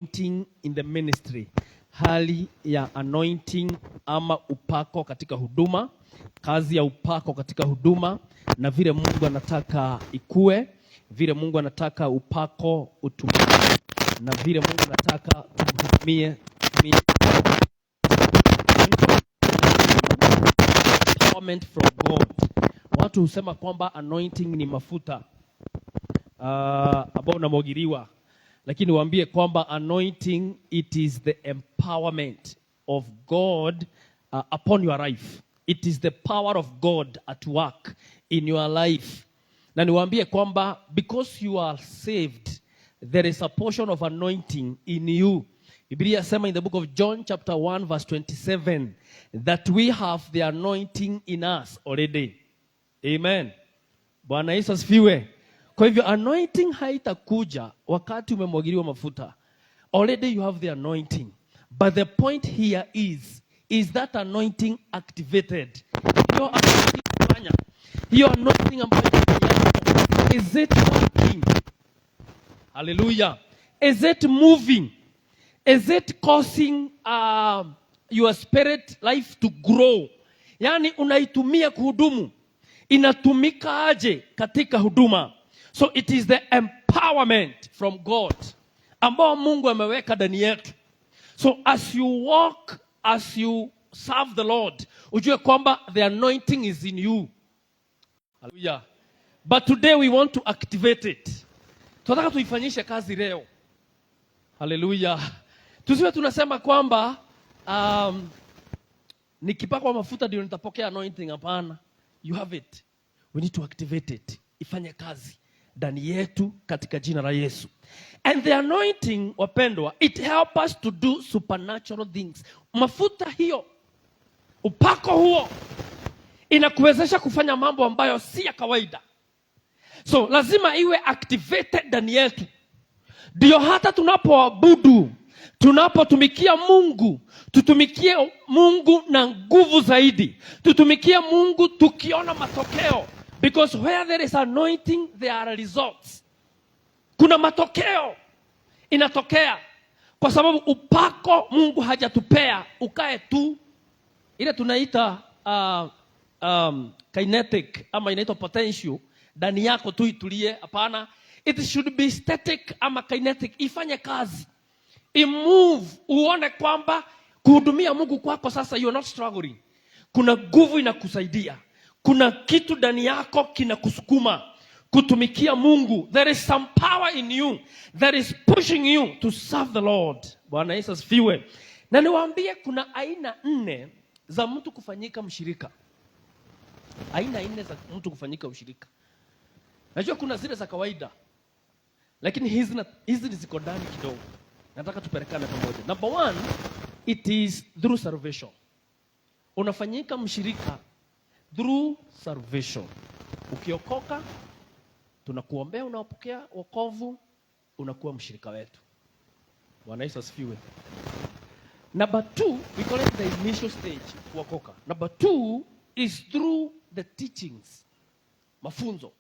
anointing in the ministry, hali ya anointing ama upako katika huduma, kazi ya upako katika huduma, na vile Mungu anataka ikue, vile Mungu anataka upako utumike, na vile Mungu anataka tumhudumie. Empowerment from God. Watu husema kwamba anointing ni mafuta ambao unamwagiliwa, lakini waambie kwamba anointing, it is the empowerment of God upon your life. It is the power of God at work in your life. Na niwaambie kwamba because you are saved, there is a portion of anointing in you. Biblia sema in the book of John chapter 1 verse 27 that we have the anointing in us already. Amen. Bwana Yesu asifiwe. Kwa hivyo anointing haitakuja wakati umemwagiliwa mafuta. Already you have the anointing. But the point here is that anointing activated? Hiyo anointing ambayo is it working? Hallelujah. Is it moving? Is it causing your spirit life to grow? Yani unaitumia kuhudumu. Inatumika aje katika huduma? So it is the empowerment from God ambao Mungu ameweka ndani yetu. So as you walk, as you serve the Lord, ujue kwamba the anointing is in you. Hallelujah. But today we want to activate it. Tunataka tuifanyishe kazi leo. Hallelujah. Tusiwe tunasema kwamba nikipakwa mafuta ndio nitapokea anointing. Hapana. You have it. We need to activate it. Ifanye kazi ndani yetu katika jina la Yesu. And the anointing, wapendwa, it help us to do supernatural things. Mafuta hiyo, upako huo, inakuwezesha kufanya mambo ambayo si ya kawaida. So lazima iwe activated ndani yetu. Ndio hata tunapoabudu, tunapotumikia Mungu, tutumikie Mungu na nguvu zaidi. Tutumikie Mungu tukiona matokeo. Because where there is anointing, there are results. Kuna matokeo inatokea. Kwa sababu upako Mungu hajatupea ukae tu. Ile tunaita kinetic ama inaitwa potential ndani yako tu itulie. Hapana. It should be static ama kinetic. Ifanye kazi. Imove. Uone kwamba kuhudumia Mungu kwako sasa you are not struggling. Kuna nguvu inakusaidia. Kuna kitu ndani yako kinakusukuma kutumikia Mungu. There is some power in you that is pushing you to serve the Lord. Bwana Yesu asifiwe. Na niwaambie kuna aina 4 za mtu kufanyika mshirika. Aina 4 za mtu kufanyika mshirika. Najua kuna zile za kawaida, lakini hizi ziko ndani kidogo. Nataka tupelekane pamoja. Number 1, it is through salvation. Unafanyika mshirika through salvation. Ukiokoka, tunakuombea, unapokea wokovu, unakuwa mshirika wetu. Bwana Yesu asifiwe. Number 2, we call it the initial stage, kuokoka. Number 2 is through the teachings. Mafunzo.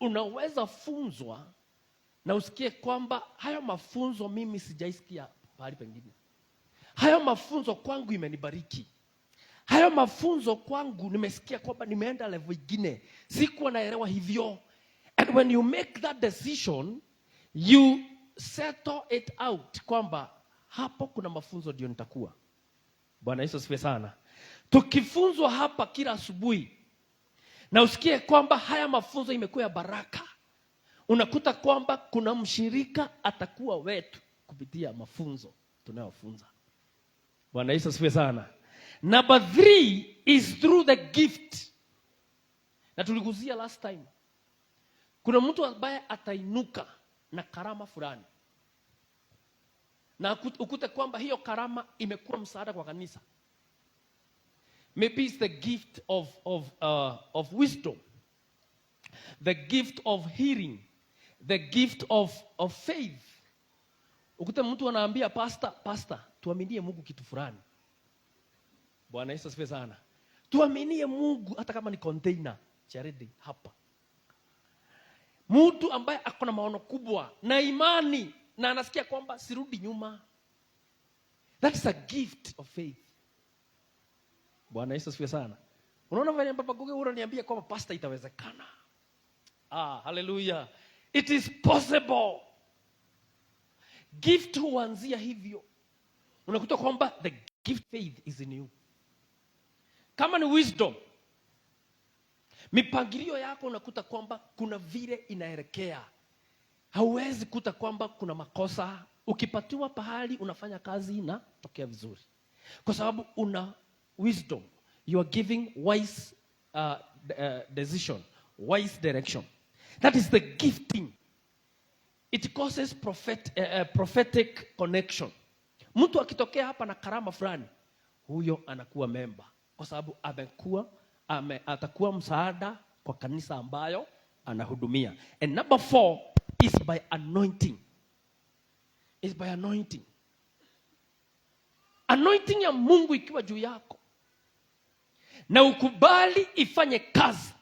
Unaweza funzwa na usikie kwamba hayo mafunzo mimi sijaisikia pahali pengine. Hayo mafunzo kwangu imenibariki. Hayo mafunzo kwangu nimesikia kwamba nimeenda level nyingine. Sikuwa naelewa hivyo. And when you make that decision, you settle it out kwamba hapo kuna mafunzo ndio nitakuwa. Bwana Yesu asifiwe sana. Tukifunzwa hapa kila asubuhi na usikie kwamba haya mafunzo imekuwa ya baraka, unakuta kwamba kuna mshirika atakuwa wetu kupitia mafunzo tunayofunza. Bwana Yesu asifiwe sana. Number 3 is through the gift. Na tuliguzia last time. Kuna mtu ambaye atainuka na karama fulani. Na ukute kwamba hiyo karama imekuwa msaada kwa kanisa. Maybe it's the gift of wisdom. The gift of hearing. The gift of faith. Ukute mtu anaambia pastor, tuaminie Mungu kitu fulani. Bwana Yesu asifiwe sana. Tuaminie Mungu hata kama ni container charity hapa. Mtu ambaye akona maono kubwa na imani na anasikia kwamba sirudi nyuma. That is a gift of faith. Bwana Yesu asifiwe sana. Unaona vile Baba Guge unaniambia kwamba pastor itawezekana. Hallelujah. It is possible. Gift huanzia hivyo. Unakuta kwamba the gift faith is in you. Kama ni wisdom, mipangilio yako unakuta kwamba kuna vile inaelekea. Hauwezi kuta kwamba kuna makosa. Ukipatiwa pahali unafanya kazi na tokea vizuri. Kwa sababu una wisdom. You are giving wise decision, wise direction. That is the gifting. It causes prophetic connection. Mtu akitokea hapa na karama fulani, huyo anakuwa member. Kwa sababu atakuwa msaada kwa kanisa ambayo anahudumia. And number 4 is by anointing. Is by anointing. Anointing ya Mungu ikiwa juu yako, na ukubali ifanye kazi.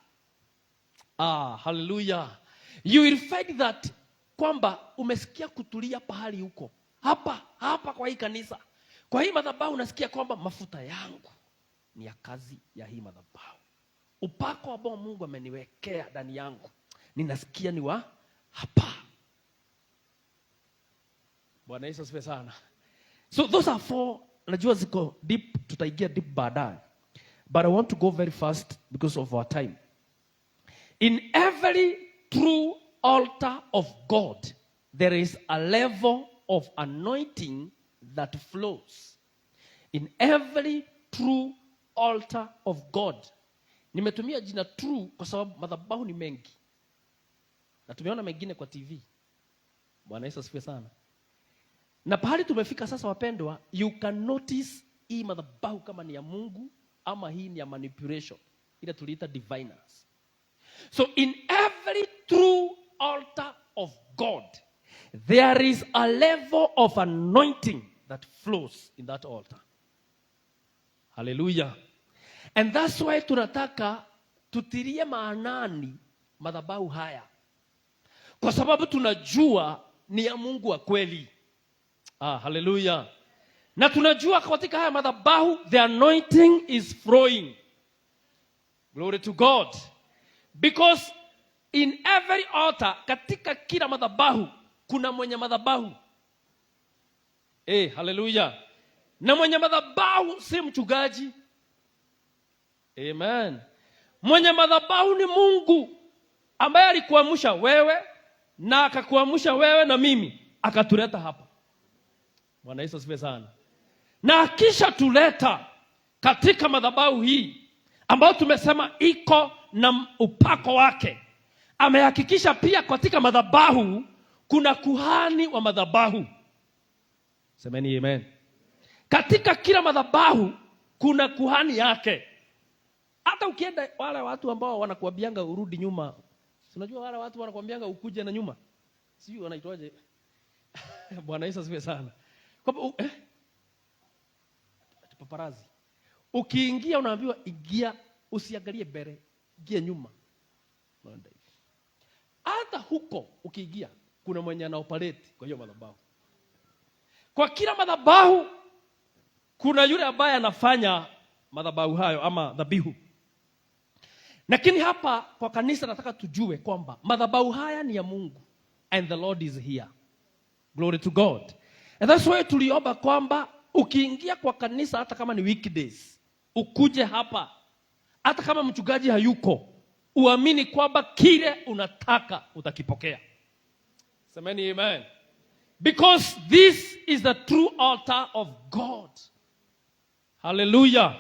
Hallelujah. You will find that kwamba umesikia kutulia pahali huko. Hapa kwa hii kanisa. Kwa hii madhabahu unasikia kwamba mafuta yangu ni ya kazi ya hii madhabahu. Upako ambao Mungu ameniwekea ndani yangu, ninasikia ni wa hapa. Bwana Yesu asifiwe sana. So those are 4, najua ziko deep, tutaingia deep baadaye. But I want to go very fast because of our time. In every true altar of God, there is a level of anointing that flows. In every true altar of God. Nimetumia jina true kwa sababu madhabahu ni mengi. Na tumeona mengine kwa TV. Bwana Yesu asifiwe sana. Na pahali tumefika sasa wapendwa, you can notice hii madhabahu kama ni ya Mungu ama hii ni ya manipulation. Ile tuliita diviners. So in every true altar of God, there is a level of anointing that flows in that altar. Hallelujah. And that's why tunataka tutilie maanani madhabahu haya. Kwa sababu tunajua ni ya Mungu wa kweli. Hallelujah. Na tunajua katika haya madhabahu the anointing is flowing. Glory to God. Because in every altar, katika kila madhabahu kuna mwenye madhabahu. Hallelujah. Na mwenye madhabahu si mchungaji. Amen. Mwenye madhabahu ni Mungu ambaye alikuamsha wewe na akakuamsha wewe na mimi akatuleta hapa. Bwana Yesu asifiwe sana. Na akisha tuleta katika madhabahu hii ambayo tumesema iko na upako wake, amehakikisha pia katika madhabahu kuna kuhani wa madhabahu. Semeni amen. Katika kila madhabahu kuna kuhani yake. Hata ukienda wale watu ambao wanakuambianga urudi nyuma. Unajua wale watu wanakuambianga ukuje na nyuma. Sio wanaitwaje? Bwana Yesu asifiwe sana. Kwa paparazi. Ukiingia unaambiwa ingia, usiangalie mbele, ingia nyuma. Hata huko ukiingia kuna mwenye ana operate kwa hiyo madhabahu. Kwa kila madhabahu kuna yule ambaye anafanya madhabahu hayo ama dhabihu. Lakini hapa kwa kanisa nataka tujue kwamba madhabahu haya ni ya Mungu and the Lord is here. Glory to God. And that's why tuliomba kwamba ukiingia kwa kanisa hata kama ni weekdays, ukuje hapa hata kama mchungaji hayuko, uamini kwamba kile unataka utakipokea. Semeni amen. Because this is the true altar of God. Hallelujah.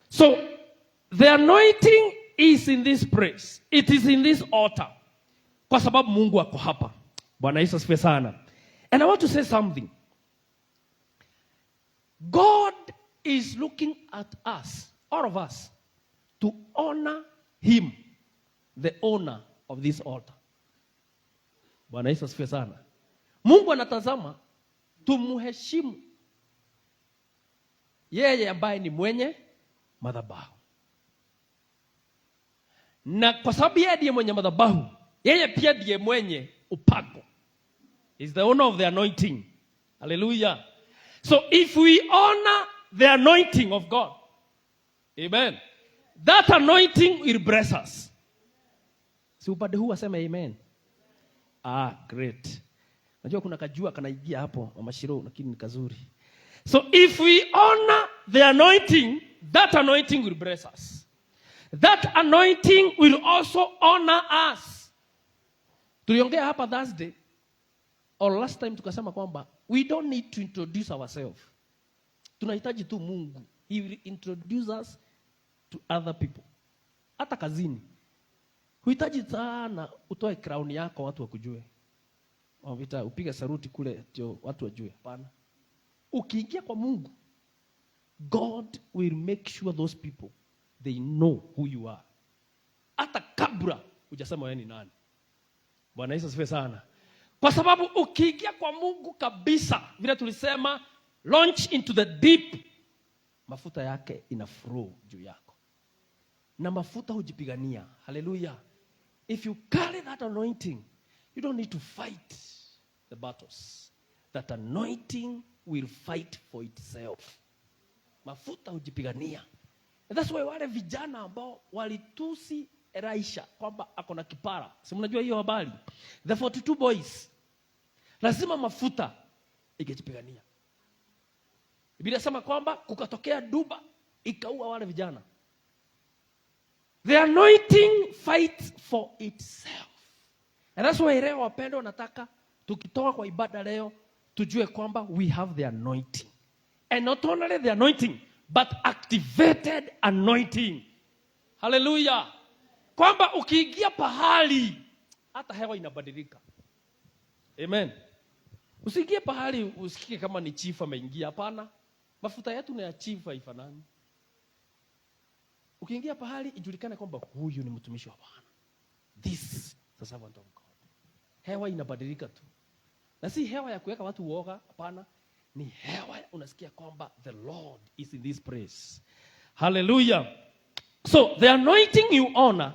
So the anointing is in this place. It is in this altar. Kwa sababu Mungu ako hapa. Bwana Yesu asifiwe sana. And I want to say something. God is looking at us, all of us, to honor him, the owner of this altar. Bwana Yesu asifiwe sana. Mungu anatazama tumheshimu yeye ambaye ni mwenye madhabahu. Na kwa sababu yeye ndiye mwenye madhabahu, yeye pia ndiye mwenye upako. It's the honor of the anointing. Hallelujah. So if we honor the anointing of God, amen, that anointing will bless us. Si upande huu aseme amen. Great. Najua kuna kajua kanaingia hapo Mama Shiro, lakini ni kazuri. So if we honor the anointing, that anointing will bless us. That anointing will also honor us. Tuliongea hapa Thursday or last time tukasema kwamba we don't need to introduce ourselves. Tunahitaji tu Mungu. He will introduce us to other people. Hata kazini. Huhitaji sana utoe crown yako watu wakujue. Wavita upige saruti kule ndio watu wajue. Hapana. Ukiingia kwa Mungu, God will make sure those people they know who you are. Hata kabla hujasema wewe ni nani. Bwana Yesu asifiwe sana. Kwa sababu ukiingia kwa Mungu kabisa, vile tulisema, launch into the deep, mafuta yake ina flow juu yako. Na mafuta hujipigania. Hallelujah. If you carry that anointing, you don't need to fight the battles. That anointing will fight for itself. Mafuta hujipigania. And that's why wale vijana ambao walitusi Elisha kwamba ako na kipara. Si mnajua hiyo habari? The 42 boys. Lazima mafuta ingejipigania. Biblia inasema kwamba kukatokea duba ikaua wale vijana. The anointing fights for itself. And that's why leo wapendwa, nataka tukitoka kwa ibada leo tujue kwamba we have the anointing. And not only the anointing, but activated anointing. Hallelujah. Kwamba ukiingia pahali hata hewa inabadilika. Amen. Usiingie pahali usikie kama ni chief ameingia. Hapana. Mafuta yetu ni ya chief haifanani. Ukiingia pahali ijulikane kwamba huyu ni mtumishi wa Bwana. This is the servant of God. Hewa inabadilika tu. Na si hewa ya kuweka watu uoga, hapana. Ni hewa unasikia kwamba the Lord is in this place. Hallelujah. So the anointing you honor,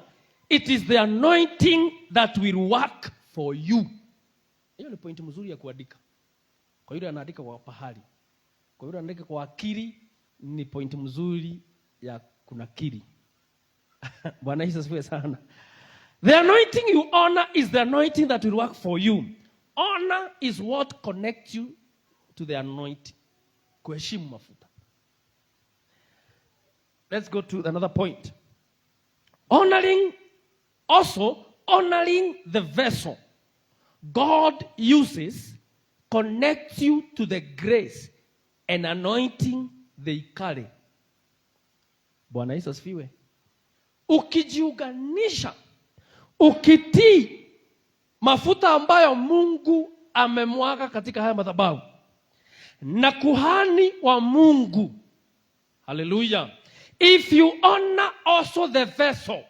it is the anointing that will work for you. Hiyo ni pointi mzuri ya kuandika. Kwa yule anaandika kwa pahali. Kwa yule anaandika kwa akili ni pointi mzuri ya kunakili. Bwana Yesu asifiwe sana. The anointing you honor is the anointing that will work for you. Honor is what connects you to the anointing. Kuheshimu mafuta. Let's go to another point. Honoring the vessel God uses connects you to the grace and anointing they carry. Bwana Yesu asifiwe. Ukijiunganisha, ukitii mafuta ambayo Mungu amemwaga katika haya madhabahu na kuhani wa Mungu. Hallelujah. If you honor also the vessel.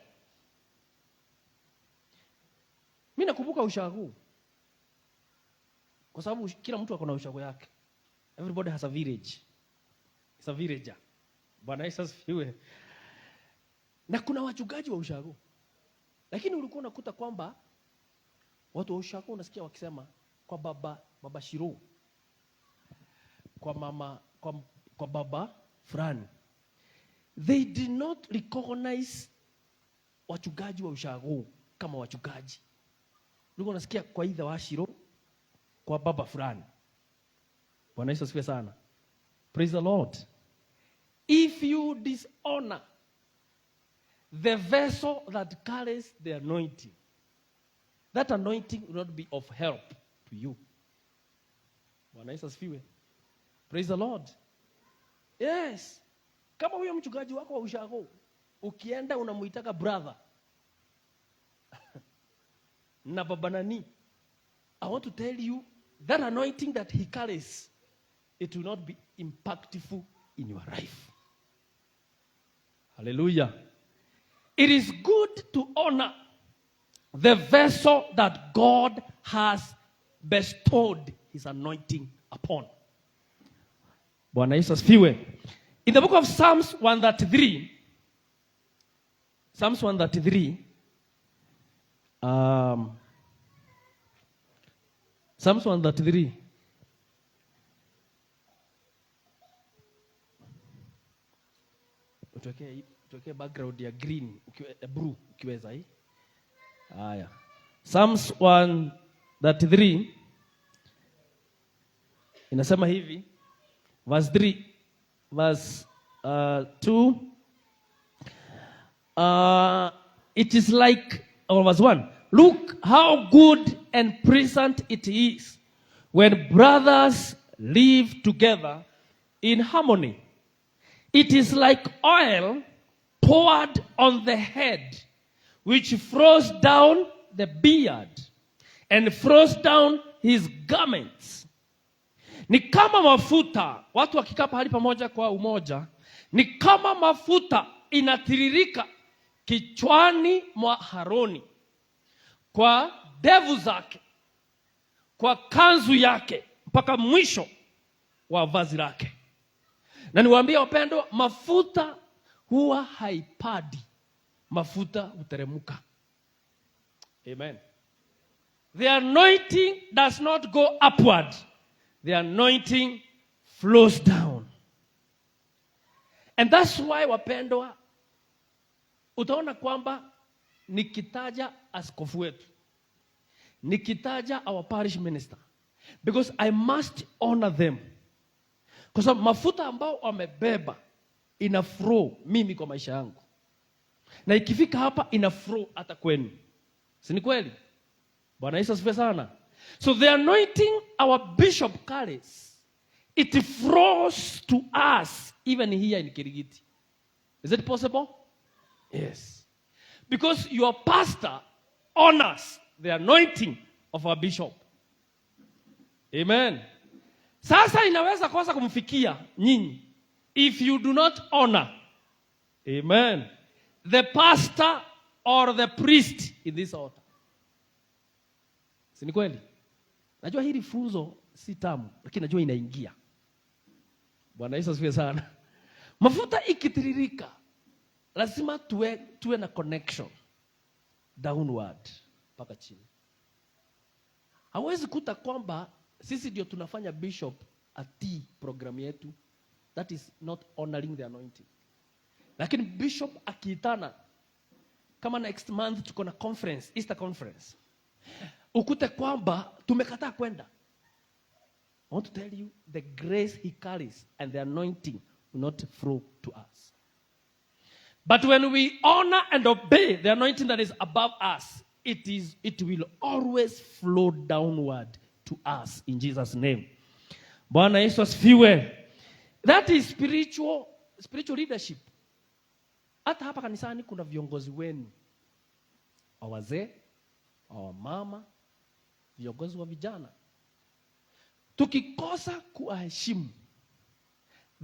Mimi nakumbuka ushagu. Kwa sababu kila mtu akona ushagu yake. Everybody has a village. It's a villager. Bwana Yesu asifiwe. Na kuna wachungaji wa ushagu. Lakini ulikuwa unakuta kwamba watu wa ushagu unasikia wakisema kwa baba Shiro, kwa mama, kwa baba fulani. They did not recognize wachungaji wa ushagu kama wachungaji. Ulikuwa unasikia kwa idha wa Shiro, kwa baba fulani. Bwana Yesu asifiwe sana. Praise the Lord. If you dishonor the vessel that carries the anointing, that anointing will not be of help to you. Bwana Yesu asifiwe. Praise the Lord. Yes. Kama huyo mchungaji wako wa ushago, ukienda unamuitaka brother. Na baba nani? I want to tell you that anointing that he carries, it will not be impactful in your life. Hallelujah. It is good to honor the vessel that God has bestowed his anointing upon. Bwana Yesu asifiwe. In the book of Psalms 133, Psalms 133, Psalms 133. Tuweke background ya green, blue ukiweza hii. Haya. Psalms 133 inasema hivi, verse 3, verse 2. It is like, or verse 1. Look how good and pleasant it is when brothers live together in harmony. It is like oil poured on the head, which flows down the beard and flows down his garments. Ni kama mafuta, watu wakikaa pahali pamoja kwa umoja, ni kama mafuta inatiririka kichwani mwa Haroni, kwa ndevu zake, kwa kanzu yake, mpaka mwisho wa vazi lake. Na niwaambie wapendwa, mafuta huwa haipadi, mafuta huteremuka. Amen. The anointing does not go upward. The anointing flows down. And that's why wapendwa, utaona kwamba nikitaja askofu wetu, nikitaja our parish minister, because I must honor them. Kwa sababu mafuta ambao wamebeba ina flow mimi kwa maisha yangu, na ikifika hapa ina flow hata kwenu. Si ni kweli? Bwana Yesu asifiwe sana. So the anointing our bishop carries, it flows to us even here in Kirigiti. Is it possible? Yes. Because your pastor honors the anointing of our bishop. Amen. Sasa inaweza kosa kumfikia nyinyi if you do not honor, amen, the pastor or the priest in this altar. Si ni kweli? Najua hili funzo si tamu, lakini najua inaingia. Bwana Yesu asifiwe sana. Mafuta ikitiririka, lazima tuwe na connection downward mpaka chini. Hawezi kuta kwamba sisi ndio tunafanya bishop ati program yetu. That is not honoring the anointing. Lakini bishop akiitana, kama next month tuko na conference, Easter conference, ukute kwamba tumekataa kwenda, I want to tell you, the grace he carries and the anointing will not flow to us. But when we honor and obey the anointing that is above us, it will always flow downward to us in Jesus' name. Bwana Yesu asifiwe. That is spiritual leadership. Hata hapa kanisani kuna viongozi wenu, wazee, mama, viongozi wa vijana. Tukikosa kuheshimu,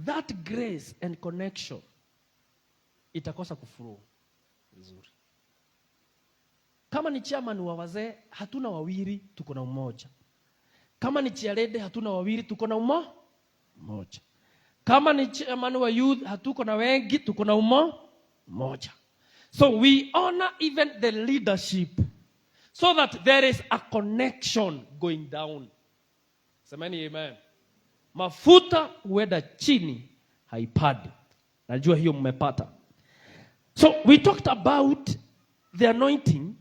that grace and connection itakosa kuflow vizuri. Kama ni chairman wa wazee, hatuna wawili, tuko na umoja. Kama ni chairlady, hatuna wawili, tuko na umoja. Kama ni chairman wa youth, hatuko na wengi, tuko na umoja. So we honor even the leadership, so that there is a connection going down. Semeni amen. Mafuta huenda chini, haipadi. Najua hiyo mmepata. So we talked about the anointing,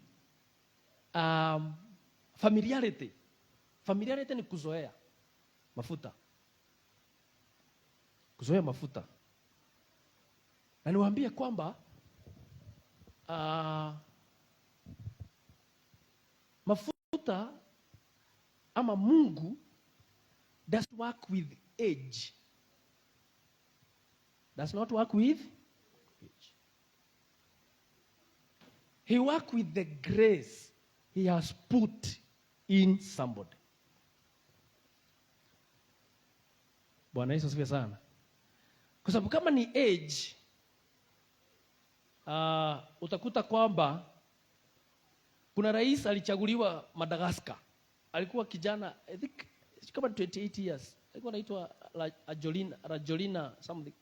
familiarity. Familiarity ni kuzoea mafuta. Kuzoea mafuta. Na niwaambie kwamba mafuta ama Mungu does work with age. Does not work with age. He works with the grace he has put in somebody. Bwana Yesu asifiwe sana. Kwa sababu kama ni age, utakuta kwamba kuna rais alichaguliwa Madagascar. Alikuwa kijana, I think kama 28 years. Alikuwa anaitwa Rajolina something.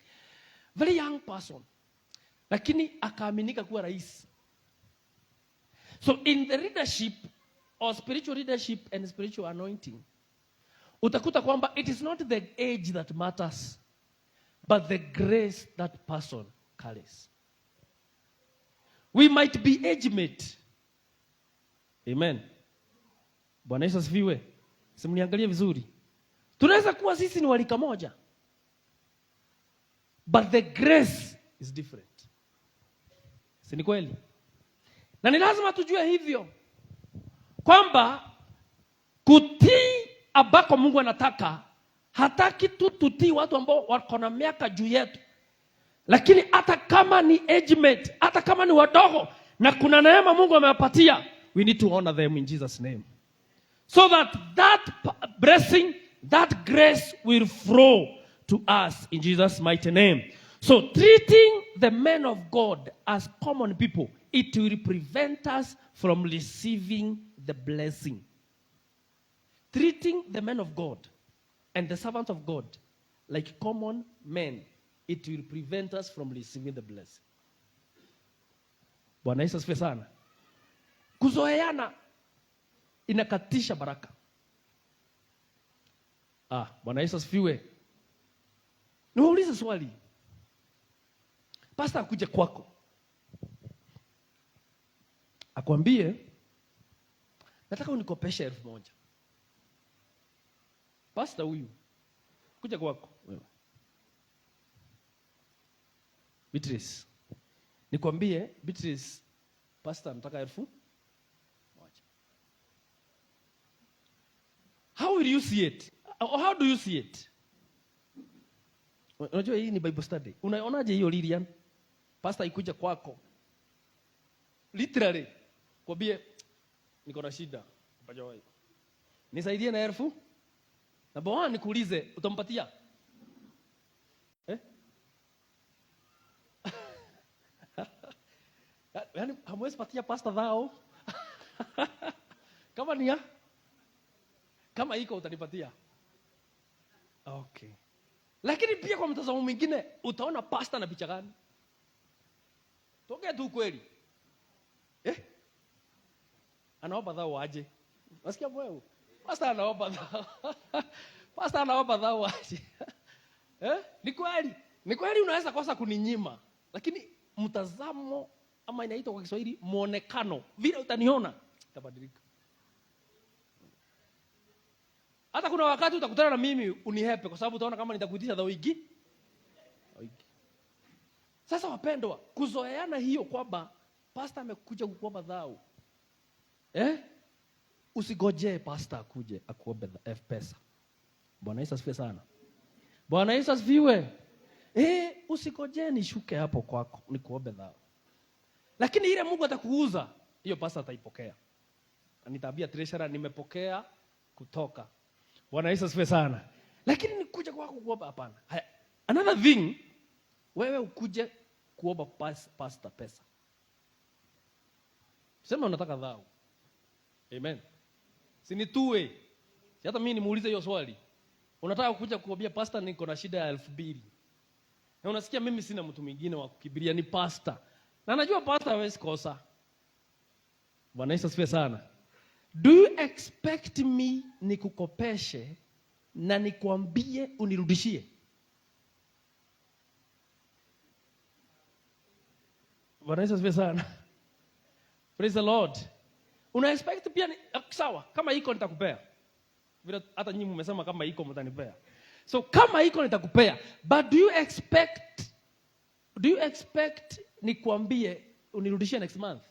Very young person. Lakini akaaminika kuwa rais. So in the leadership or spiritual leadership and spiritual anointing, utakuta kwamba it is not the age that matters, but the grace that person carries. We might be age mate. Amen. Bwana Yesu asifiwe. Simniangalie vizuri. Tunaweza kuwa sisi ni walika moja, but the grace is different. Si ni kweli? Na ni lazima tujue hivyo kwamba kutii ambako Mungu anataka, hataki tu tutii watu ambao wako na miaka juu yetu, lakini hata kama ni age mate, hata kama ni wadogo na kuna neema Mungu amewapatia, we need to honor them in Jesus' name, so that blessing, that grace will flow to us in Jesus' mighty name. So treating the men of God as common people, it will prevent us from receiving the blessing. Treating the men of God and the servants of God like common men, it will prevent us from receiving the blessing. Bwana Yesu asifiwe sana. Kuzoeana inakatisha baraka. Bwana Yesu asifiwe. Niulize swali. Pastor akuje kwako, akwambie nataka unikopeshe 1,000. Pastor huyu kuja kwako wewe, Beatrice, nikwambie Beatrice, pastor nataka 1,000. How will you see it? Or how do you see it? Unajua hii ni Bible study. Unaonaje hiyo Lilian? Pastor ikuja kwako, literally kwambie niko na shida mpajoi, nisaidie na 1,000. Na bwana nikuulize, utampatia? Yaani hamwezi patia pastor dhao. Kama ni kama iko utanipatia. Okay. Lakini pia kwa mtazamo mwingine utaona pastor na picha gani? Tokea tu kweli. Anaomba dhao aje. Unasikia wewe? Pastor anaomba dhao. Pastor anaomba dhao aje. Ni kweli. Ni kweli unaweza kosa kuninyima. Lakini mtazamo, ama inaitwa kwa Kiswahili muonekano, vile utaniona itabadilika. Hata kuna wakati utakutana na mimi unihepe kwa sababu utaona kama nitakuitisha dhao hiki. Sasa wapendwa, kuzoeana hiyo kwamba pastor amekuja kukuomba dhao. Usigojee pastor akuje akuombe pesa. Bwana Yesu asifiwe sana. Bwana Yesu asifiwe. Usigojee nishuke hapo kwako nikuombe dhao. Lakini ile Mungu atakuuza, hiyo pastor ataipokea. Anitabia treasurer, nimepokea kutoka. Bwana Yesu asifiwe sana. Lakini nikuja kwako kuomba, hapana. Another thing, wewe ukuje kuomba pastor pesa. Sema unataka dhao. Amen. Sinitue. Hata mimi nimuulize hiyo swali. Unataka kuja kuambia pastor niko na shida ya 2,000. Na unasikia mimi sina mtu mwingine wa kukibiria, ni pastor. Na najua pastor hawezi kosa. Bwana Yesu asifiwe sana. Do you expect me nikukopeshe na nikwambie unirudishie? Bwana Yesu asifiwe sana. Praise the Lord. Una expect pia sawa, kama iko nitakupea. Vile hata nyinyi mmesema kama iko mtanipea. So kama iko nitakupea, but do you expect nikwambie unirudishie next month?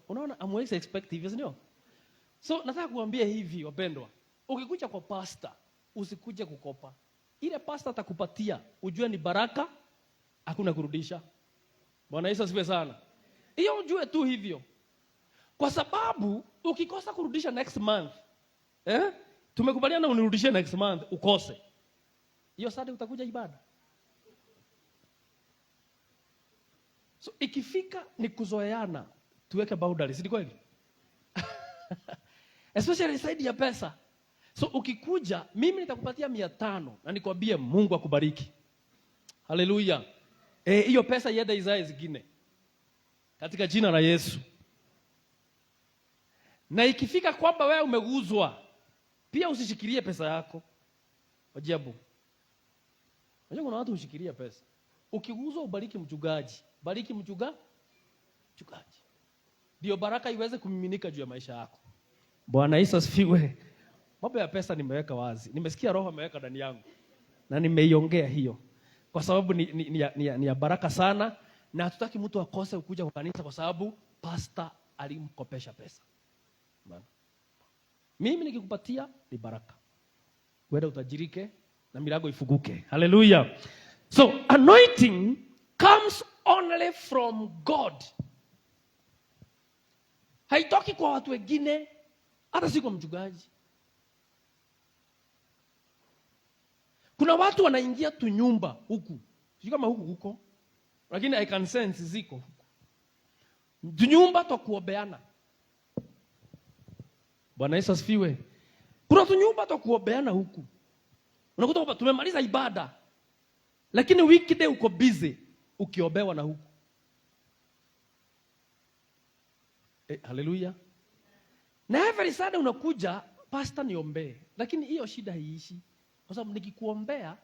Unaona, amwezi expect hivyo, sio? So nataka kuambia hivi wapendwa, ukikuja kwa pastor usikuje kukopa. Ile pastor atakupatia ujue ni baraka, hakuna kurudisha. Bwana Yesu asifiwe sana. Hiyo ujue tu hivyo. Kwa sababu ukikosa kurudisha next month, tumekubaliana unirudishie next month, ukose, hiyo sasa utakuja ibada. So ikifika ni kuzoeana, tuweke boundaries, si kweli? Especially side ya pesa. So ukikuja, mimi nitakupatia 500 na nikwambie Mungu akubariki. Haleluya. Hiyo pesa iende izae zingine katika jina la Yesu. Na ikifika kwamba wewe umeguzwa, pia usishikilie pesa yako. Ajabu. Unajua kuna watu ushikilia pesa. Ukiguzwa ubariki mchungaji. Bariki mchungaji. Ndio baraka iweze kumiminika juu ya maisha yako. Bwana Yesu asifiwe. Mambo ya pesa nimeweka wazi. Nimesikia Roho ameweka ndani yangu. Na nimeiongea hiyo. Kwa sababu ni ya baraka sana, na hatutaki mtu akose kuja kwa kanisa kwa sababu pastor alimkopesha pesa. Bwana. Mimi nikikupatia ni baraka. Wewe utajirike na milango ifunguke. Hallelujah. So anointing comes only from God. Haitoki kwa watu wengine, hata si kwa mchungaji. Kuna watu wanaingia tu nyumba huku. Sio kama huko. Lakini I can sense ziko huku. Nyumba tu kuobeana. Bwana Yesu asifiwe. Kuna tu nyumba tu kuobeana huku. Unakuta kwamba tumemaliza ibada, lakini weekday uko busy ukiobewa na huku. Hallelujah. Na every Sunday unakuja, pastor niombe. Lakini hiyo shida haiishi. Kwa sababu nikikuombea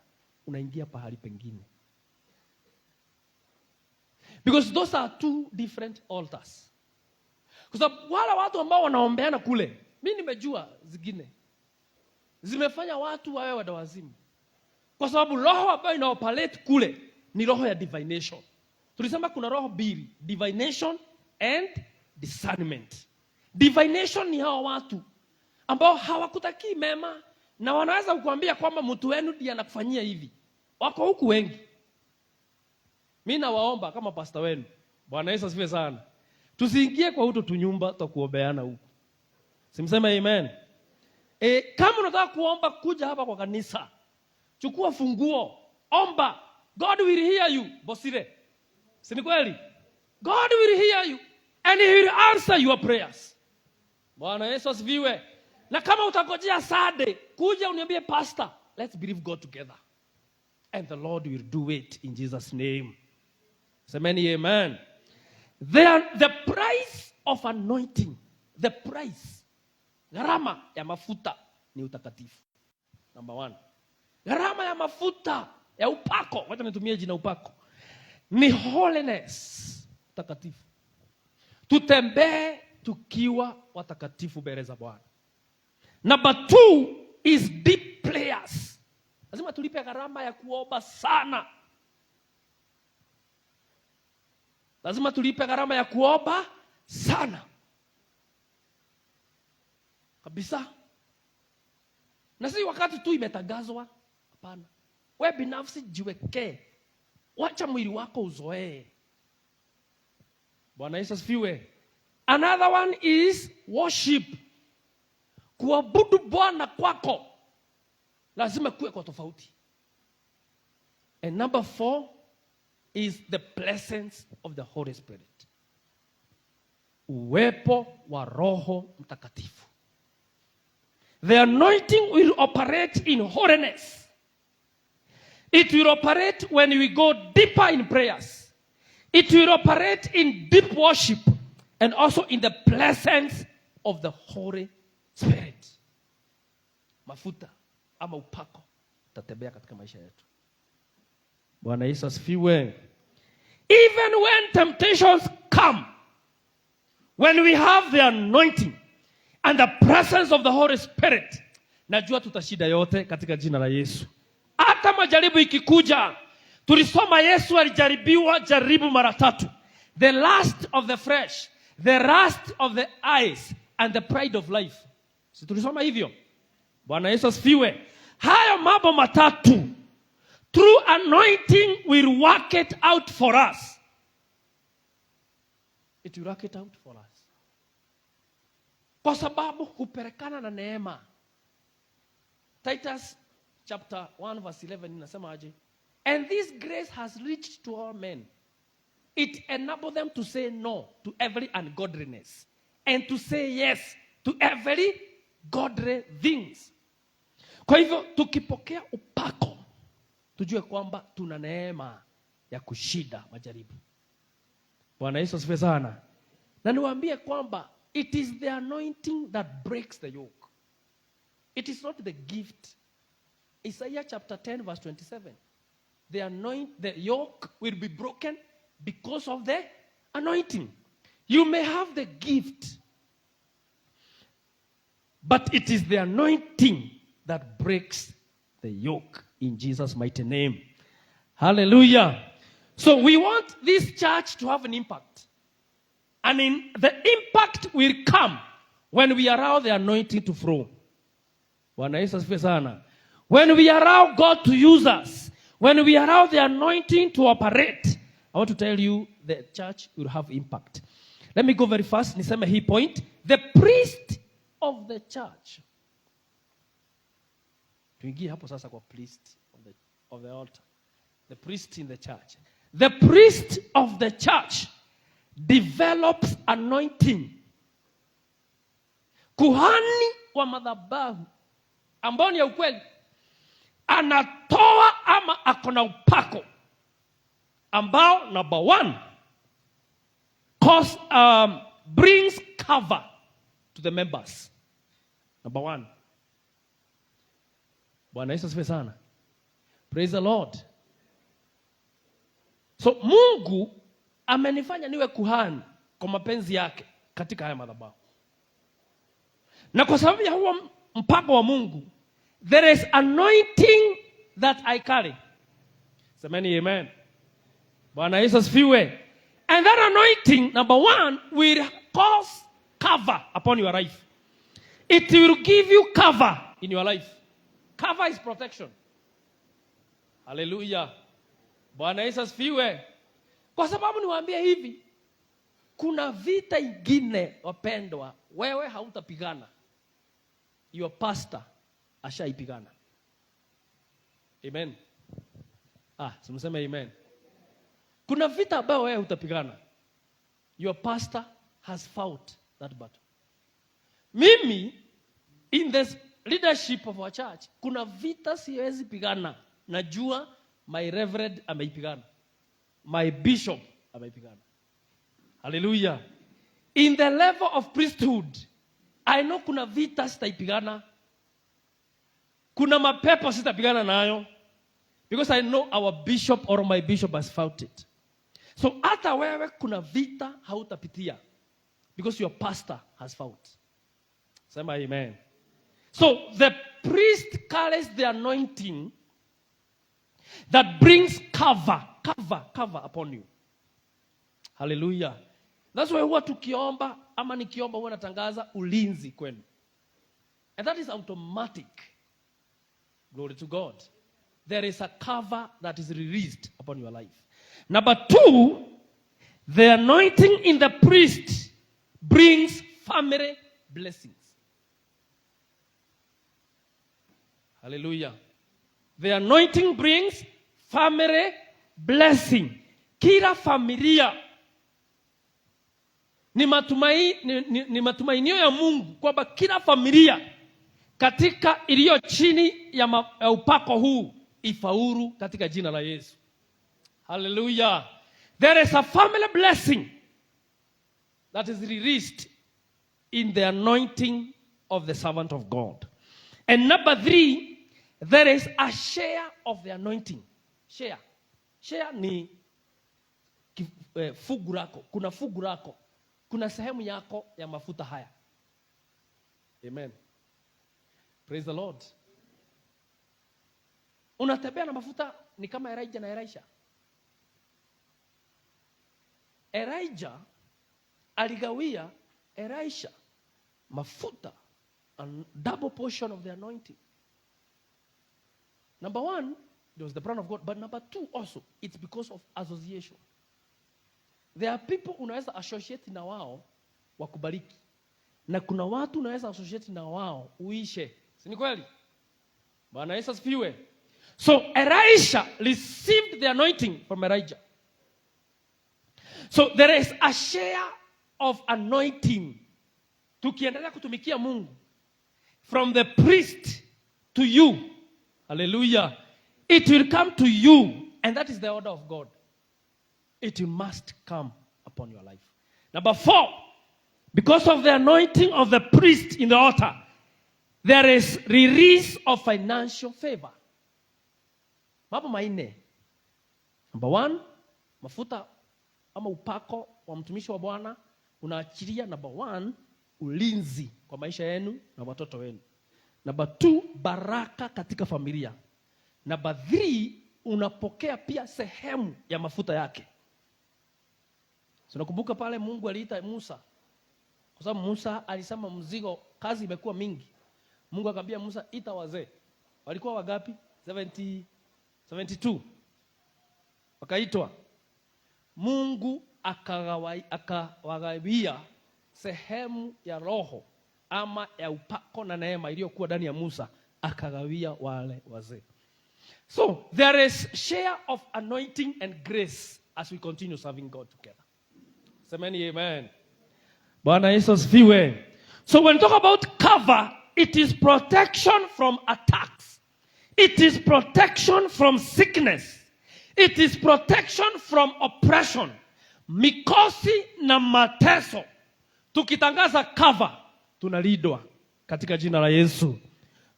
unaingia pahali pengine. Because those are two different altars. Kwa sababu wala watu ambao wanaombeana kule, mimi nimejua zingine zimefanya watu wawe wadawazimu. Kwa sababu roho ambayo inaoperate kule ni roho ya divination. Tulisema kuna roho mbili, divination and discernment. Divination ni hao watu ambao hawakutakii mema na wanaweza kukuambia kwamba mtu wenu ndiye anakufanyia hivi. Wako huku wengi. Mimi nawaomba kama pastor wenu. Bwana Yesu asifiwe sana. Tusiingie kwa huto tunyumba tutakuombeana huku. Simsema amen. Kama unataka kuomba kuja hapa kwa kanisa, chukua funguo, omba. God will hear you. Bosire. Si ni kweli? God will hear you and he will answer your prayers. Bwana Yesu asifiwe. Na kama utangojea Sunday, kuja uniambie pastor, let's believe God together. And the Lord will do it in Jesus' name. Semeni amen. The price of anointing, the price, gharama ya mafuta ni utakatifu. Number 1. Gharama ya mafuta ya upako, wacha nitumie jina upako, ni holiness, utakatifu. Tutembee tukiwa watakatifu mbele za Bwana. Number 2 is deep prayers. Lazima tulipe gharama ya kuomba sana. Lazima tulipe gharama ya kuomba sana. Kabisa. Na si wakati tu imetangazwa. Hapana. Wewe binafsi jiwekee. Wacha mwili wako uzoee. Bwana Yesu asifiwe. Another one is worship. Kuabudu Bwana kwako lazima kuwe kwa tofauti. And number 4 is the presence of the Holy Spirit. Uwepo wa Roho Mtakatifu. The anointing will operate in holiness. It will operate when we go deeper in prayers. It will operate in deep worship and also in the presence of the Holy Spirit. Mafuta ama upako tatembea katika maisha yetu. Bwana Yesu asifiwe. Even when temptations come, when we have the anointing and the presence of the Holy Spirit, najua tutashinda yote katika jina la Yesu. Hata majaribu ikikuja, tulisoma Yesu alijaribiwa jaribu mara 3. The lust of the flesh, the lust of the eyes and the pride of life. Si tulisoma hivyo? Bwana Yesu asifiwe. Hayo mambo matatu, through anointing will work it out for us. It will work it out for us. Kwa sababu hupelekana na neema. Titus chapter 1 verse 11 inasema aje? And this grace has reached to all men. It enabled them to say no to every ungodliness and to say yes to every godly things. Kwa hivyo tukipokea upako, tujue kwamba tuna neema ya kushinda majaribu. Bwana Yesu asifiwe sana. Na niwaambie kwamba it is the anointing that breaks the yoke. It is not the gift. Isaiah chapter 10 verse 27. The yoke will be broken because of the anointing. You may have the gift, but it is the anointing that breaks the yoke in Jesus' mighty name. Hallelujah. So we want this church to have an impact. And the impact will come when we allow the anointing to flow. When we allow God to use us, when we allow the anointing to operate, I want to tell you the church will have impact. Let me go very fast. Niseme hii point. The priest of the church. Tuingie hapo sasa kwa priest of the altar. The priest in the church. The priest of the church develops anointing. Kuhani wa madhabahu ambao ni ya ukweli anatoa ama akona upako ambao number one brings cover to the members. Number one. Bwana Yesu asifiwe sana. Praise the Lord. So Mungu amenifanya niwe kuhani kwa mapenzi yake katika haya madhabahu. Na kwa sababu ya huo mpako wa Mungu, there is anointing that I carry. Semeni amen. Bwana Yesu asifiwe. And that anointing, number one, will cause cover upon your life. It will give you cover in your life. Cover is protection. Hallelujah. Bwana Yesu asifiwe. Kwa sababu niwaambie hivi, kuna vita ingine wapendwa, wewe hautapigana. Your pastor ashaipigana. Amen. Simseme amen. Kuna vita ambayo wewe hutapigana. Your pastor has fought that battle. Mimi in the leadership of our church, kuna vita siwezi pigana. Najua my reverend ameipigana. My bishop ameipigana. Hallelujah. In the level of priesthood, I know kuna vita sitaipigana. Kuna mapepo sitapigana nayo. Because I know our bishop or my bishop has fought it. So hata wewe kuna vita hautapitia. Because your pastor has fought. Sema amen. So the priest carries the anointing that brings cover upon you. Hallelujah. That's why huwa tukiomba ama nikiomba huwa natangaza ulinzi kwenu. And that is automatic. Glory to God. There is a cover that is released upon your life. Number two, the anointing in the priest brings family blessings. Hallelujah. The anointing brings family blessing. Kila familia ni matumainio ya Mungu kwamba kila familia katika iliyo chini ya upako huu ifaulu katika jina la Yesu. Hallelujah. There is a family blessing that is released in the anointing of the servant of God. And number three, there is a share of the anointing. Share ni fungu lako. Kuna fungu lako. Kuna sehemu yako ya mafuta haya. Amen. Praise the Lord. Unatembea na mafuta ni kama Elijah na Elisha. Elijah aligawia Elisha mafuta, a double portion of the anointing. Number one, there was the plan of God. But number two also, it's because of association. There are people unaweza associate na wao wakubariki. Na kuna watu unaweza associate na wao uishe. Si ni kweli? Bwana Yesu asifiwe. So Elisha received the anointing from Elijah. So there is a share of anointing. Tukiendelea kutumikia Mungu, from the priest to you. Hallelujah. It will come to you. And that is the order of God. It must come upon your life. Number four, Because of the anointing of the priest in the altar, there is release of financial favor. Mambo manne. Number 1, mafuta ama upako wa mtumishi wa Bwana unaachilia. Number 1, ulinzi kwa maisha yenu na watoto wenu. Number 2, baraka katika familia. Number 3, unapokea pia sehemu ya mafuta yake. So nakumbuka pale Mungu aliita Musa, kwa sababu Musa alisema mzigo, kazi imekuwa mingi. Mungu akamwambia Musa, ita wazee. Walikuwa wangapi? 72. Wakaitwa. Mungu akawagawia sehemu ya roho ama ya upako na neema iliyokuwa ndani ya Musa, akagawia wale wazee. So there is share of anointing and grace as we continue serving God together. Semeni amen. Bwana Yesu asifiwe. So when we talk about cover, it is protection from attacks. It is protection from sickness. It is protection from oppression. Mikosi na mateso. Tukitangaza cover, tunalindwa katika jina la Yesu.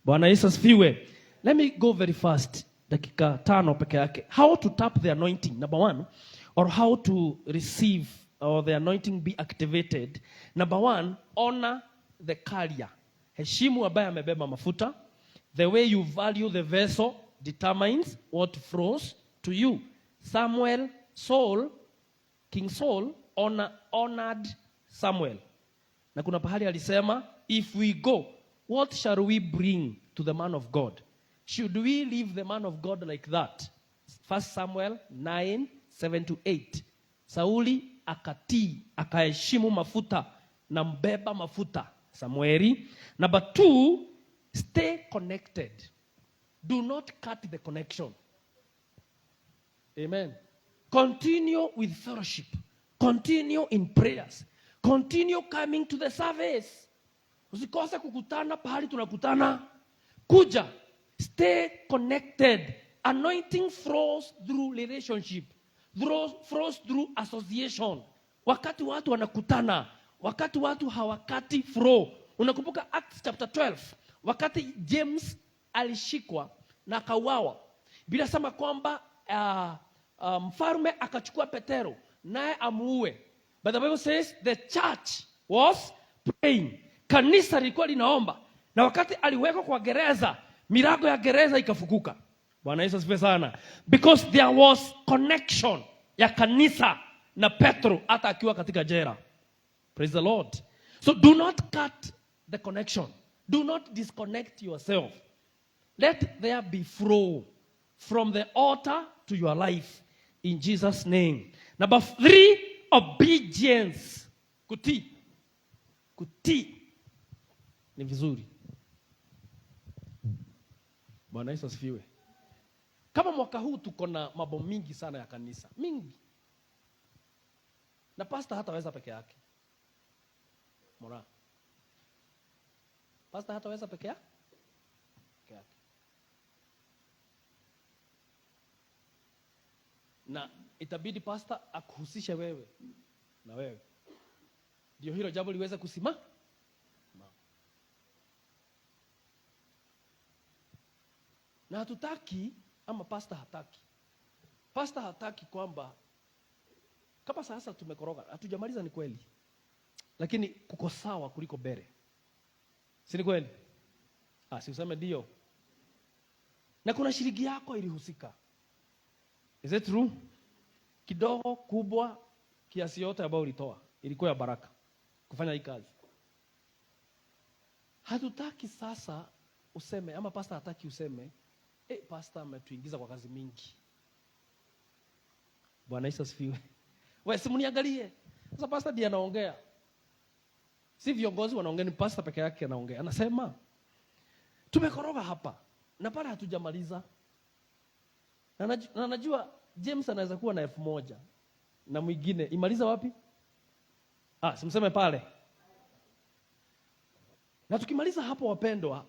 Bwana Yesu asifiwe. Let me go very fast. Dakika 5 peke yake. How to tap the anointing, number 1, or how to receive or the anointing be activated. Number 1, honor the carrier. Heshimu ambaye amebeba mafuta. The way you value the vessel determines what flows to you. King Saul honored Samuel. Na kuna pahali alisema, if we go, what shall we bring to the man of God? Should we leave the man of God like that? 1 Samuel 9:7-8. Sauli akatii, akaheshimu mafuta na mbeba mafuta Samueli. Number 2, stay connected. Do not cut the connection. Amen. Continue with fellowship. Continue in prayers. Continue coming to the service. Usikose kukutana pahali tunakutana. Kuja. Stay connected. Anointing flows through relationship. Flows through association. Wakati watu wanakutana, wakati watu hawakati flow. Unakumbuka Acts chapter 12, wakati James alishikwa na akauawa. Bila sema kwamba mfalme akachukua Petero naye amuue. But the Bible says the church was praying. Kanisa lilikuwa linaomba. Na wakati aliwekwa kwa gereza, milango ya gereza ikafunguka. Bwana Yesu asifiwe sana. Because there was connection ya kanisa na Petro hata akiwa katika jela. Praise the Lord. So do not cut the connection. Do not disconnect yourself. Let there be flow from the altar to your life in Jesus' name. Number 3, obedience. Kutii. Kutii ni vizuri. Bwana Yesu asifiwe. Kama mwaka huu tuko na mambo mingi sana ya kanisa. Mingi. Na pastor hataweza peke yake. Mora. Pastor hataweza peke yake. Na itabidi pastor akuhusishe wewe na wewe. Ndio hilo jambo liweze kusimama. Na hatutaki ama pastor hataki. Pastor hataki kwamba kama sasa tumekoroga, hatujamaliza ni kweli. Lakini kuko sawa kuliko bere. Si ni kweli? Si useme ndio. Na kuna shilingi yako ilihusika. Is it true? Kidogo, kubwa, kiasi yote ambayo ulitoa ilikuwa ya baraka kufanya hii kazi. Hatutaki sasa useme ama pastor hataki useme, pastor ametuingiza kwa kazi mingi. Bwana Yesu asifiwe. Wewe simuniangalie. Sasa pastor ndiye anaongea. Si viongozi wanaongea, ni pastor peke yake anaongea. Anasema tumekoroga hapa na pale hatujamaliza. Na najua James anaweza kuwa na 1000 na mwingine imaliza wapi? Simseme pale. Na tukimaliza hapo wapendwa,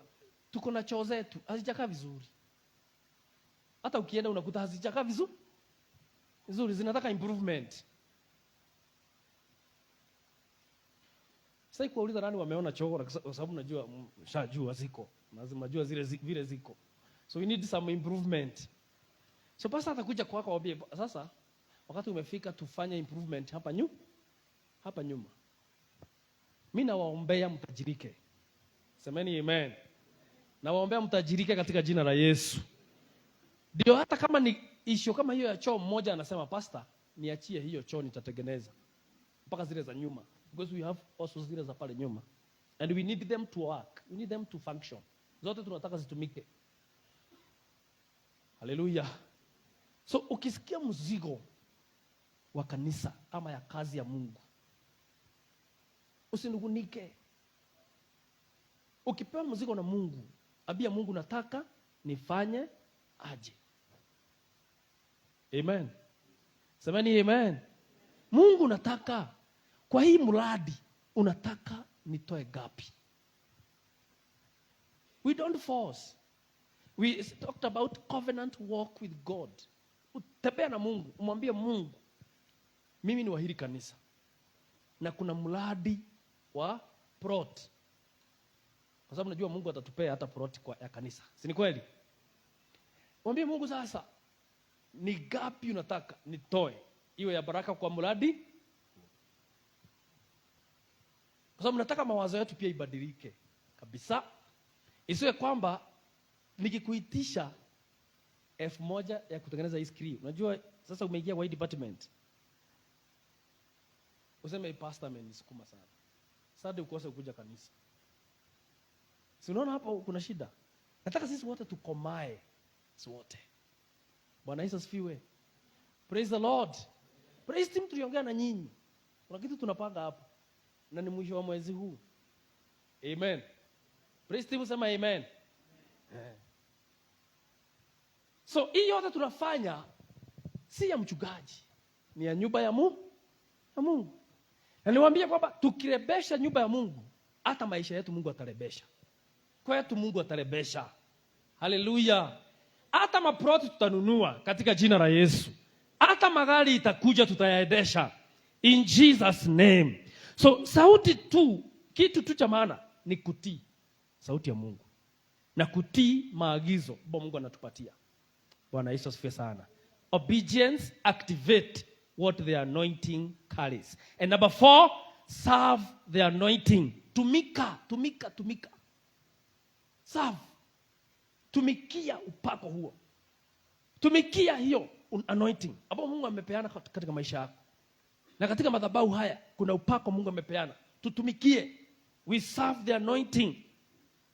tuko na choo zetu hazijakaa vizuri. Hata ukienda unakuta hazijakaa vizuri. Zinataka improvement. Sasa kuuliza nani wameona choo, kwa sababu najua shajua ziko. Lazima najua vile ziko. So we need some improvement. So pastor atakuja kwako waambie sasa wakati umefika tufanye improvement hapa nyuma. Mimi nawaombea mtajirike. Semeni amen. Nawaombea mtajirike katika jina la Yesu. Ndio hata kama ni issue kama hiyo ya choo, mmoja anasema pastor niachie hiyo choo nitatengeneza. Mpaka zile za nyuma. Because we have also zile za pale nyuma. And we need them to work. We need them to function. Zote tunataka zitumike. Hallelujah. So ukisikia mzigo wa kanisa ama ya kazi ya Mungu, usinugunike. Ukipewa mzigo na Mungu, ambia Mungu nataka nifanye aje. Amen. Semeni amen. Mungu nataka kwa hii mradi unataka nitoe gapi? We don't force. We talked about covenant walk with God. Utembea na Mungu, umwambie Mungu, mimi ni wa hili kanisa na kuna mradi wa plot. Kwa sababu najua Mungu atatupea hata plot ya kanisa. Si ni kweli? Mwambie Mungu sasa, ni gapi unataka nitoe iwe ya baraka kwa mradi? Kwa sababu nataka mawazo yetu pia ibadilike kabisa. Isiwe kwamba nikikuitisha 1,000 ya kutengeneza hii screen. Unajua sasa umeingia kwa hii department. Useme pastor amenisukuma sana. Sasa ukose kuja kanisa. Si unaona hapo kuna shida? Nataka sisi wote tukomae. Sisi wote. Bwana Yesu asifiwe. Praise the Lord. Praise team, tuliongea na nyinyi. Kuna kitu tunapanga hapo. Na ni mwisho wa mwezi huu. Amen. Praise team, sema amen. So hii yote tunafanya si ya mchungaji, ni ya nyumba ya Mungu. Na niwaambie kwamba tukirebesha nyumba ya Mungu, hata maisha yetu Mungu atarebesha. Kwetu Mungu atarebesha. Haleluya. Hata maproti tutanunua katika jina la Yesu. Hata magari itakuja tutayaendesha in Jesus name. So sauti tu, kitu tu cha maana ni kutii sauti ya Mungu na kutii maagizo ambayo Mungu anatupatia. Bwana Yesu asifiwe sana. Obedience activate what the anointing carries. And number 4, serve the anointing. Tumika. Serve. Tumikia upako huo. Tumikia hiyo anointing ambao Mungu amepeana katika maisha yako. Na katika madhabahu haya kuna upako Mungu amepeana. Tutumikie. We serve the anointing.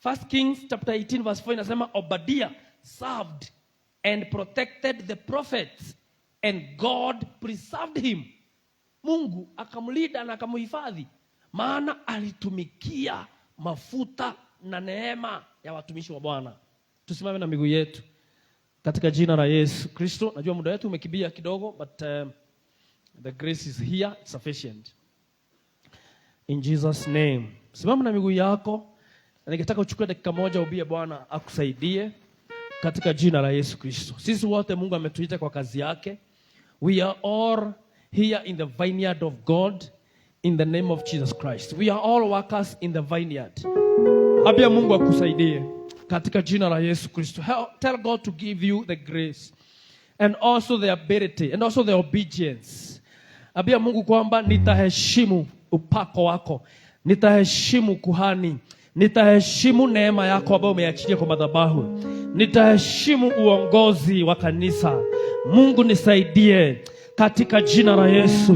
1 Kings chapter 18 verse 4 inasema Obadiah served and protected the prophets and God preserved him. Mungu akamlinda na akamhifadhi maana alitumikia mafuta na neema ya watumishi wa Bwana. Tusimame na miguu yetu katika jina la Yesu Kristo. Najua muda wetu umekimbia kidogo, but the grace is here, it's sufficient. In Jesus name. Simama na miguu yako. Na ningetaka uchukue dakika moja ubie Bwana akusaidie katika jina la Yesu Kristo. Sisi wote Mungu ametuita kwa kazi yake. We are all here in the vineyard of God in the name of Jesus Christ. We are all workers in the vineyard. Abia Mungu akusaidie katika jina la Yesu Kristo. Tell God to give you the grace and also the ability and also the obedience. Abia Mungu kwamba nitaheshimu upako wako. Nitaheshimu kuhani. Nitaheshimu neema yako ambayo umeachilia kwa madhabahu. Nitaheshimu uongozi wa kanisa. Mungu nisaidie katika jina la Yesu.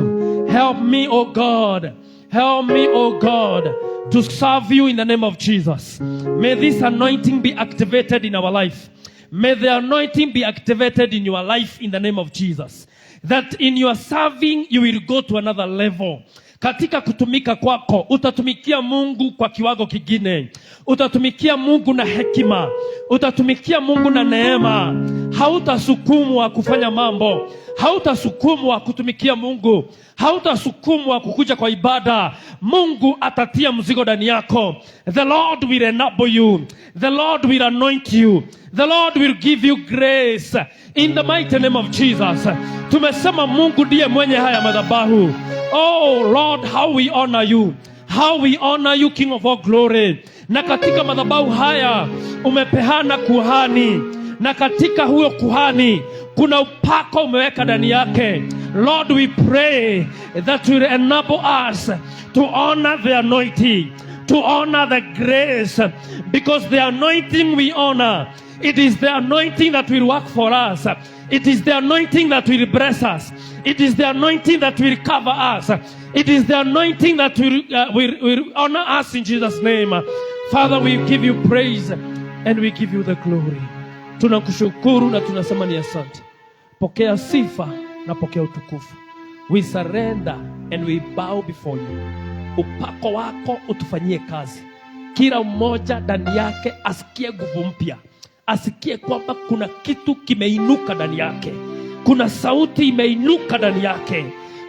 Help me, oh God. Help me, oh God, to serve you in the name of Jesus. May this anointing be activated in our life. May the anointing be activated in your life in the name of Jesus. That in your serving you will go to another level. Katika kutumika kwako, utatumikia Mungu kwa kiwango kingine. Utatumikia Mungu na hekima. Utatumikia Mungu na neema. Hautasukumwa kufanya mambo. Hautasukumwa kutumikia Mungu. Hautasukumwa kukuja kwa ibada. Mungu atatia mzigo ndani yako. The Lord will enable you. The Lord will anoint you. The Lord will give you grace. In the mighty name of Jesus. Tumesema Mungu ndiye mwenye haya madhabahu. Oh Lord, how we honor you. how we honor you, King of all glory. Na katika madhabahu haya umepeana kuhani, na katika huyo kuhani kuna upako umeweka ndani yake. Lord, we pray that you will enable us to honor the anointing, to honor the grace, because the anointing we honor, it is the anointing that will work for us. It is the anointing that will bless us. It is the anointing that will cover us. It is the anointing that will honor us in Jesus' name. Father, we give you praise and we give you the glory. Tunakushukuru na tunasema ni asante. Pokea sifa na pokea utukufu. We surrender and we bow before you. Upako wako utufanyie kazi. Kila mmoja ndani yake asikie nguvu mpya. Asikie kwamba kuna kitu kimeinuka ndani yake. Kuna sauti imeinuka ndani yake.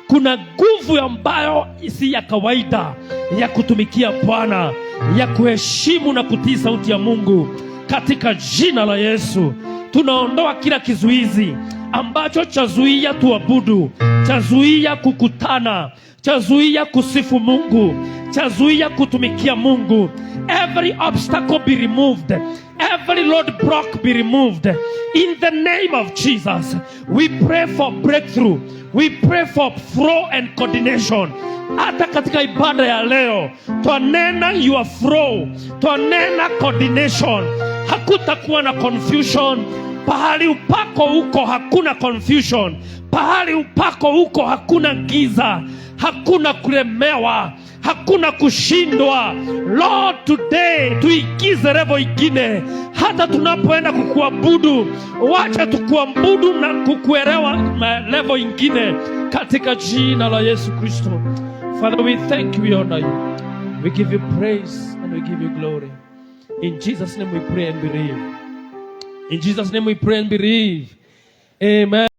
Kuna nguvu ambayo si ya kawaida ya kutumikia Bwana, ya kuheshimu na kutii sauti ya Mungu. Katika jina la Yesu, tunaondoa kila kizuizi ambacho chazuia tuabudu, chazuia kukutana, chazuia kusifu Mungu, chazuia kutumikia Mungu. Every obstacle be removed. Every roadblock be removed. In the name of Jesus, we pray for breakthrough. We pray for flow and coordination. Hata katika ibada ya leo, twanena your flow, twanena coordination. Hakutakuwa na confusion. Pahali upako uko hakuna confusion. Pahali upako uko hakuna giza, hakuna kulemewa, hakuna kushindwa. Lord, today tuigize level ingine. Hata tunapoenda kukuabudu, wacha tukuabudu na kukuelewa level ingine, katika jina la Yesu Kristo. Father, we thank you, we honor you. We give you praise and we give you glory. In Jesus' name we pray and believe. In Jesus' name we pray and believe. Amen.